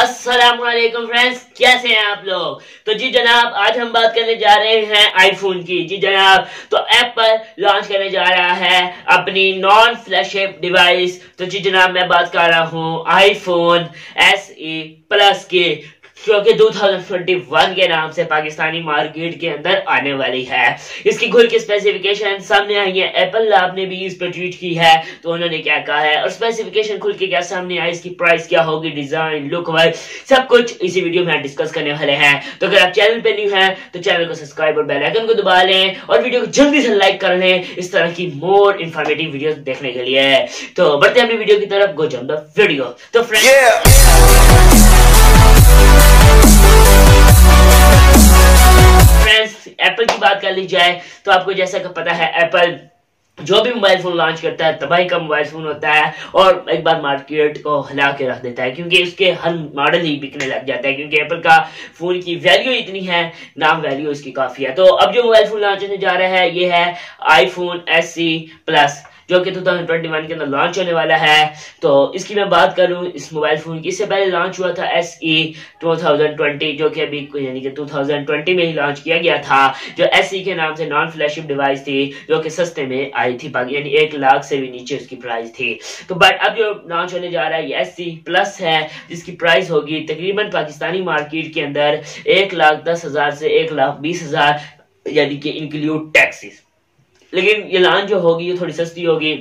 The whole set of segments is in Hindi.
अस्सलामुअलैकुम फ्रेंड्स, कैसे हैं आप लोग। तो जी जनाब, आज हम बात करने जा रहे हैं आईफोन की। जी जनाब, तो एप्पल लॉन्च करने जा रहा है अपनी नॉन फ्लैगशिप डिवाइस। तो जी जनाब, मैं बात कर रहा हूँ आईफोन SE प्लस की, जो कि 2021 के नाम से पाकिस्तानी मार्केट के अंदर आने वाली है। इसकी खुल के स्पेसिफिकेशन सामने आई है। एप्पल लैब ने भी इस पर ट्वीट की है, तो उन्होंने क्या कहा है और स्पेसिफिकेशन खुल के क्या सामने आई, इसकी प्राइस क्या होगी, डिजाइन, लुक वाइज, सब कुछ इसी वीडियो में डिस्कस करने वाले हैं। तो अगर आप चैनल पे न्यू हैं तो चैनल को सब्सक्राइब और बेल आइकन को दबा लें और वीडियो को जल्दी से लाइक कर लें इस तरह की मोर इंफॉर्मेटिव वीडियो देखने के लिए। तो बढ़ते हैं अपनी वीडियो की तरफ। गो जंप द वीडियो। तो फ्रेंड्स, एप्पल की बात कर ली जाए तो आपको जैसा कि पता है, एप्पल जो भी मोबाइल फोन लॉन्च करता है तबाही का मोबाइल फोन होता है और एक बार मार्केट को हिला के रख देता है, क्योंकि उसके हर मॉडल ही बिकने लग जाता है, क्योंकि एप्पल का फोन की वैल्यू इतनी है, नाम वैल्यू इसकी काफी है। तो अब जो मोबाइल फोन लॉन्च होने जा रहा है ये है आईफोन SE प्लस, जो कि 2021 के अंदर लॉन्च होने वाला है। तो इसकी मैं बात करूं इस मोबाइल फोन की, इससे पहले लॉन्च हुआ था SE 2020, जो कि अभी यानी कि 2020 में ही लॉन्च किया गया था, जो SE के नाम से नॉन फ्लैगशिप डिवाइस थी, जो कि सस्ते में आई थी, यानी 1 लाख से भी नीचे उसकी प्राइस थी। तो बट अब जो लॉन्च होने जा रहा है ये SE प्लस है, जिसकी प्राइस होगी तकरीबन पाकिस्तानी मार्केट के अंदर 1,10,000 से 1,20,000, यानी कि इंक्लूड टैक्सेस। लेकिन ये लॉन्च जो होगी ये थोड़ी सस्ती होगी,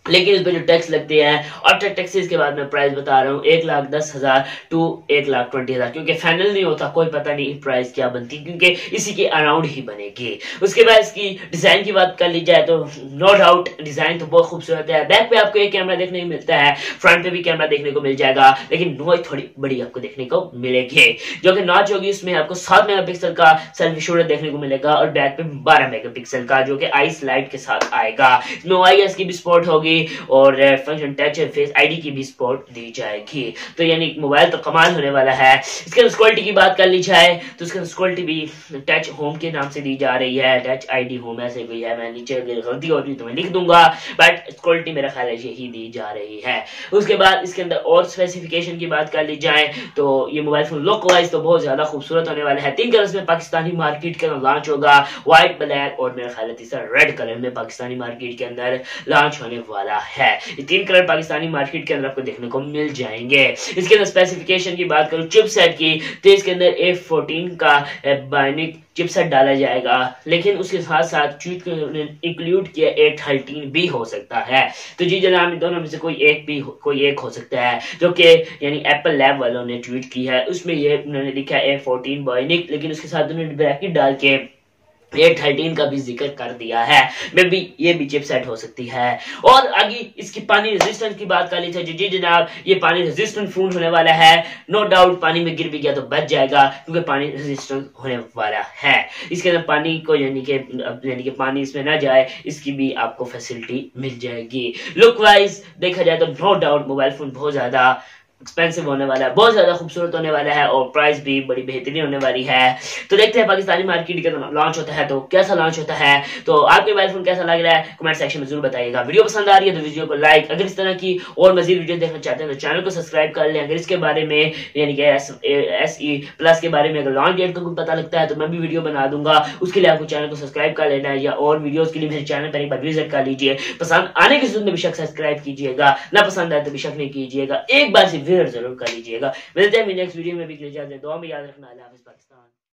लेकिन इस पे जो टैक्स लगते हैं आफ्टर टैक्सेस के बाद मैं प्राइस बता रहा हूँ 1,10,000 टू 1,20,000, क्योंकि फाइनल नहीं होता, कोई पता नहीं प्राइस क्या बनती, क्योंकि इसी के अराउंड ही बनेगी। उसके बाद इसकी डिजाइन की बात कर ली जाए तो नो डाउट डिजाइन तो बहुत खूबसूरत है। बैक पे आपको एक कैमरा देखने को मिलता है, फ्रंट पे भी कैमरा देखने को मिल जाएगा, लेकिन नॉइज थोड़ी बड़ी आपको देखने को मिलेगी, जो कि नॉच होगी उसमें आपको 7 मेगापिक्सल का सेल्फी शूटर देखने को मिलेगा और बैक पे 12 मेगापिक्सल का, जो कि आई स्लाइड के साथ आएगा। इसमें OIS की भी सपोर्ट होगी और फंक्शन टच फेस आईडी की भी सपोर्ट दी जाएगी। तो यानी मोबाइल तो कमाल होने वाला है। इसके क्वालिटी की बात कर ली जाए तो इसकी क्वालिटी भी टच होम के नाम से दी जा रही है, टच आईडी होम ऐसे कोई है, मैं नीचे अगर गलती होती तो मैं लिख दूंगा, बट क्वालिटी मेरा ख्याल है यही दी जा रही है। उसके बाद इसके अंदर और स्पेसिफिकेशन की बात कर ली जाए तो ये मोबाइल फोन लुक वाइज तो बहुत ज्यादा खूबसूरत होने वाला है। 3 कलर्स में पाकिस्तानी मार्केट के अंदर लॉन्च होगा, व्हाइट, ब्लैक और मेरा ख्याल है तीसरा रेड कलर में पाकिस्तानी मार्केट के अंदर लॉन्च होने वाला है। ये 3 कलर पाकिस्तानी मार्केट के अंदर आपको देखने को मिल जाएंगे। इसके अंदर स्पेसिफिकेशन की बात करूं चिपसेट की, तो इसके अंदर A14 का बायोनिक चिपसेट डाला जाएगा, लेकिन उसके साथ साथ इंक्लूड किया A13 भी हो सकता है। तो जी जनाब, दोनों में से कोई एक हो सकता है, जो कि यानी एप्पल लैब वालों ने ट्वीट की है, उसमें ये उन्होंने लिखा है A14 बायोनिक, लेकिन उसके साथ उन्होंने ब्रैकेट डाल के A13 का भी जिक्र कर दिया है। मे बी ये भी चिपसेट हो सकती है। और आगे इसकी पानी रेजिस्टेंस की बात कर ली थी। जी जनाब, ये पानी रेजिस्टेंट फोन होने वाला है। नो डाउट पानी में गिर भी गया तो बच जाएगा, क्योंकि पानी रेजिस्टेंट होने वाला है। इसके अंदर पानी को यानी कि पानी इसमें ना जाए, इसकी भी आपको फैसिलिटी मिल जाएगी। लुक वाइज देखा जाए तो नो डाउट मोबाइल फोन बहुत ज्यादा एक्सपेंसिव होने वाला है, बहुत ज्यादा खूबसूरत होने वाला है और प्राइस भी बड़ी बेहतरीन होने वाली है। तो देखते हैं पाकिस्तानी मार्केट के लॉन्च होता है तो कैसा लॉन्च होता है। तो आपके मोबाइल फोन कैसा लग रहा है कमेंट सेक्शन में जरूर बताइएगा। वीडियो पसंद आ रही है तो वीडियो को लाइक, अगर इस तरह की और मजीद वीडियो देखना चाहते हैं तो चैनल को सब्सक्राइब कर लें। अगर इसके बारे में यानी कि SE प्लस के बारे में अगर लॉन्च डेट का पता लगता है तो मैं भी वीडियो बना दूंगा, उसके लिए आपको चैनल को सब्सक्राइब कर लेना है, या और वीडियोस के लिए मेरे चैनल पर एक बार विजिट कर लीजिए। पसंद आने की सूरत में बेशक सब्सक्राइब कीजिएगा, ना पसंद आए तो बेशक नहीं कीजिएगा, एक बार से विजिट जरूर कर लीजिएगा। मिलते हैं नेक्स्ट वीडियो में भी, दुआ में याद रखना। अल्लाह हाफ़िज़ पाकिस्तान।